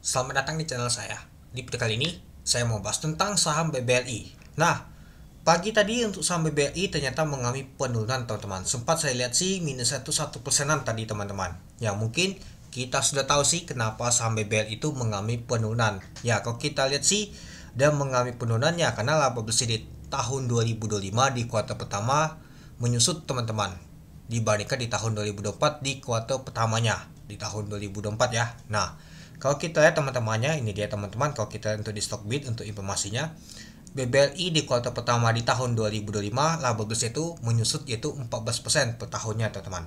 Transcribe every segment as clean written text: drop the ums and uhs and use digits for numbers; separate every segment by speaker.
Speaker 1: Selamat datang di channel saya. Di video kali ini, saya mau bahas tentang saham BBLI. Nah, pagi tadi untuk saham BBLI ternyata mengalami penurunan teman-teman. Sempat saya lihat sih minus 1% tadi teman-teman. Ya mungkin kita sudah tahu sih kenapa saham BBLI itu mengalami penurunan. Ya kalau kita lihat sih dia mengalami penurunan ya karena laba bersih di tahun 2025 di kuartal pertama menyusut teman-teman. Dibandingkan di tahun 2024 di kuartal pertamanya di tahun 2024 ya. Nah, kalau kita lihat teman-temannya, ini dia teman-teman. Kalau kita untuk di Stockbit untuk informasinya, BBLI di kuartal pertama di tahun 2025 laba bersih itu menyusut yaitu 14% per tahunnya teman-teman.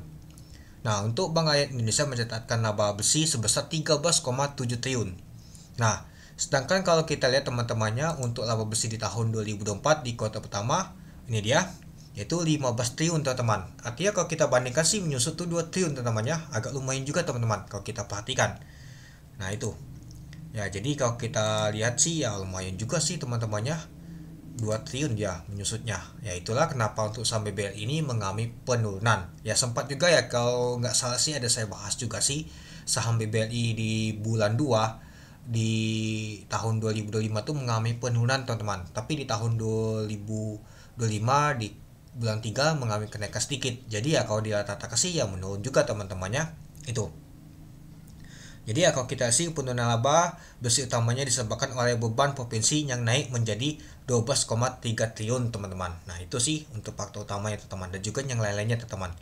Speaker 1: Nah, untuk Bank Rakyat Indonesia mencatatkan laba bersih sebesar 13,7 triliun. Nah, sedangkan kalau kita lihat teman-temannya untuk laba bersih di tahun 2024 di kuartal pertama, ini dia yaitu 15 triliun teman-teman. Artinya kalau kita bandingkan sih menyusut tuh 2 triliun teman-temannya, agak lumayan juga teman-teman kalau kita perhatikan. Nah itu ya, jadi kalau kita lihat sih ya lumayan juga sih teman-temannya, 2 triliun ya menyusutnya. Ya itulah kenapa untuk saham BBL ini mengalami penurunan. Ya sempat juga ya kalau nggak salah sih ada saya bahas juga sih saham BBLI di bulan 2 di tahun 2025 tuh mengalami penurunan teman-teman. Tapi di tahun 2025 di bulan 3 mengalami kenaikan sedikit. Jadi ya kalau dia rata kasih ya menurun juga teman-temannya itu. Jadi ya kalau kita sih penurunan laba bersih utamanya disebabkan oleh beban provinsi yang naik menjadi 12,3 triliun teman-teman. Nah itu sih untuk faktor utamanya teman-teman, dan juga yang lain-lainnya teman-teman.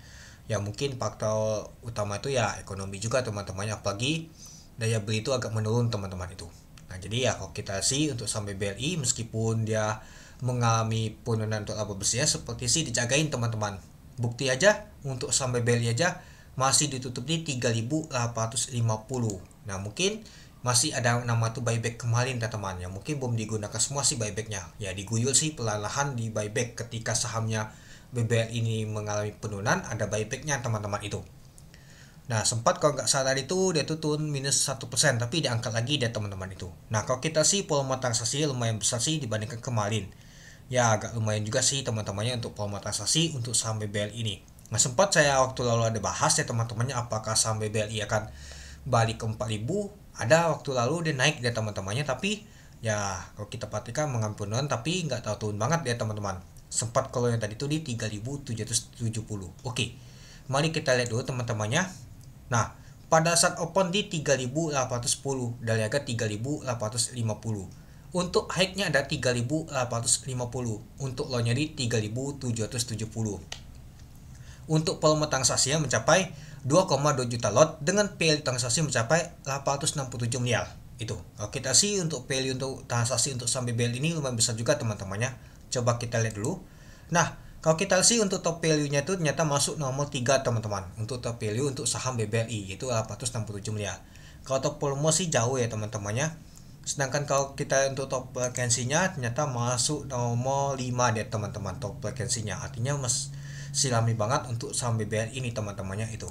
Speaker 1: Ya mungkin faktor utama itu ya ekonomi juga teman-teman, apalagi daya beli itu agak menurun teman-teman itu. Nah jadi ya kalau kita sih untuk saham BBLI meskipun dia mengalami penurunan untuk laba bersihnya seperti sih dijagain teman-teman. Bukti aja untuk saham BBLI aja masih ditutup di 3.850. Nah mungkin masih ada nama tuh buyback kemarin teman-teman, ya mungkin belum digunakan semua sih buybacknya, ya diguyur sih perlahan di buyback ketika sahamnya BBL ini mengalami penurunan, ada buybacknya teman-teman itu. Nah sempat kalau nggak salah itu dia tuh turun minus 1%, tapi diangkat lagi dia teman-teman itu. Nah kalau kita sih volume transaksi lumayan besar sih dibandingkan kemarin. Ya agak lumayan juga sih teman-temannya untuk volume transaksi untuk saham BBL ini. Nah sempat saya waktu lalu ada bahas ya teman-temannya apakah saham BBLI akan balik ke 4.000. Ada waktu lalu dia naik dia teman-temannya, tapi ya kalau kita perhatikan mengalami penurunan tapi nggak tahu turun banget dia teman-teman. Sempat kalau yang tadi itu di 3.770. Oke, mari kita lihat dulu teman-temannya. Nah pada saat open di 3.810 dari harga 3.850. Untuk high-nya ada 3.850, untuk low-nya di 3.770. Untuk volume transaksinya mencapai 2,2 juta lot dengan value transaksi mencapai 867 miliar. Itu. Kalau kita sih untuk value untuk transaksi untuk saham BBL ini lumayan besar juga teman-temannya. Coba kita lihat dulu. Nah, kalau kita sih untuk top value-nya itu ternyata masuk nomor 3 teman-teman. Untuk top value untuk saham BBLI yaitu 867 miliar. Kalau top volume sih jauh ya teman-temannya. Sedangkan kalau kita untuk top frekuensinya ternyata masuk nomor 5 deh teman-teman top frekuensinya. Artinya masih ramai banget untuk saham BBL ini teman-temannya itu.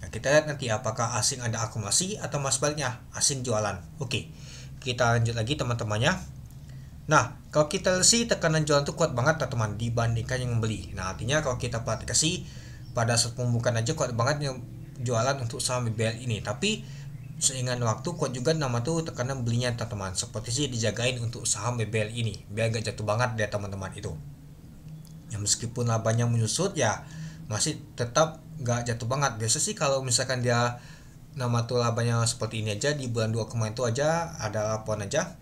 Speaker 1: Nah, kita lihat nanti apakah asing ada akumulasi atau mas sebaliknya asing jualan. Oke, kita lanjut lagi teman-temannya. Nah, kalau kita lihat sih tekanan jualan itu kuat banget teman-teman dibandingkan yang membeli. Nah, artinya kalau kita perhatikan sih pada saat pembukaan aja kuat banget yang jualan untuk saham BBL ini. Tapi seiringan waktu kuat juga nama tuh tekanan belinya teman-teman, seperti sih dijagain untuk saham BBL ini biar gak jatuh banget deh teman-teman itu. Ya meskipun labanya menyusut ya masih tetap gak jatuh banget. Biasa sih kalau misalkan dia nama tuh labanya seperti ini aja di bulan 2 kemarin itu aja ada laporan aja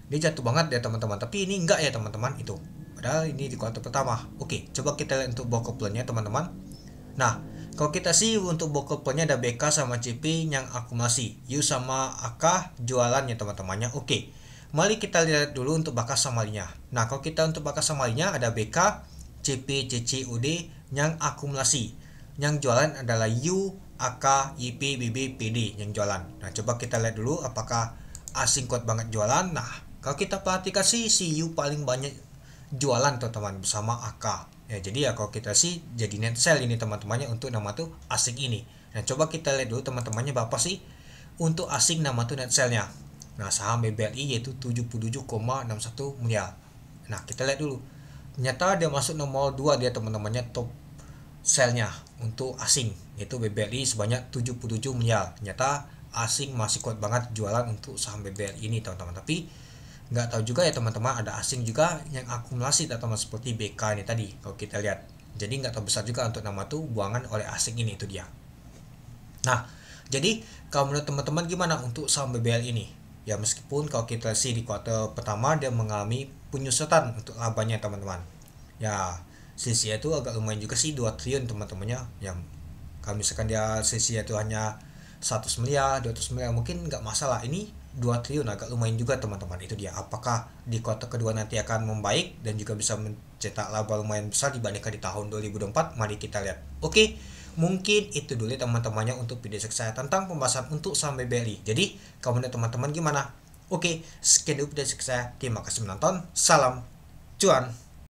Speaker 1: dia jatuh banget ya teman-teman, tapi ini enggak ya teman-teman itu, padahal ini di kuartal pertama. Oke, coba kita lihat untuk broker plan-nya teman-teman. Nah, kalau kita sih untuk broker plan-nya ada BK sama CP yang akumulasi, U sama AK jualannya teman-temannya. Oke, mari kita lihat dulu untuk bakas samarinya. Nah, kalau kita untuk bakas samarinya ada BK, CP, CC, UD yang akumulasi. Yang jualan adalah U, AK, IP, BB, PD yang jualan. Nah, coba kita lihat dulu apakah asing kuat banget jualan. Nah, kalau kita perhatikan sih si U paling banyak jualan teman-teman bersama AK. Ya jadi ya kalau kita sih jadi net sell ini teman-temannya untuk nama tuh asing ini. Nah coba kita lihat dulu teman-temannya berapa sih untuk asing nama tuh net sellnya. Nah saham BBLI yaitu 77,61 miliar. Nah kita lihat dulu. Ternyata dia masuk nomor 2 dia teman-temannya top sellnya untuk asing yaitu BBLI sebanyak 77 miliar. Ternyata asing masih kuat banget jualan untuk saham BBRI ini teman-teman. Tapi nggak tahu juga ya teman-teman, ada asing juga yang akumulasi teman-teman seperti BK ini tadi kalau kita lihat. Jadi nggak tahu besar juga untuk nama tuh buangan oleh asing ini, itu dia. Nah, jadi kalau menurut teman-teman gimana untuk saham BBL ini? Ya meskipun kalau kita lihat di kuartal pertama dia mengalami penyusutan untuk labanya teman-teman. Ya selisihnya itu agak lumayan juga sih, 2 triliun teman-temannya. Yang kalau misalkan dia selisihnya itu hanya 100 miliar, 200 miliar mungkin nggak masalah. Ini 2 triliun agak lumayan juga teman-teman, itu dia. Apakah di kuartal kedua nanti akan membaik dan juga bisa mencetak laba lumayan besar dibandingkan di tahun 2024? Mari kita lihat. Oke, mungkin itu dulu teman-temannya untuk video saya tentang pembahasan untuk saham BBRI. Jadi kalau menurut teman-teman gimana? Oke, sekian dulu video saya. Terima kasih menonton. Salam cuan.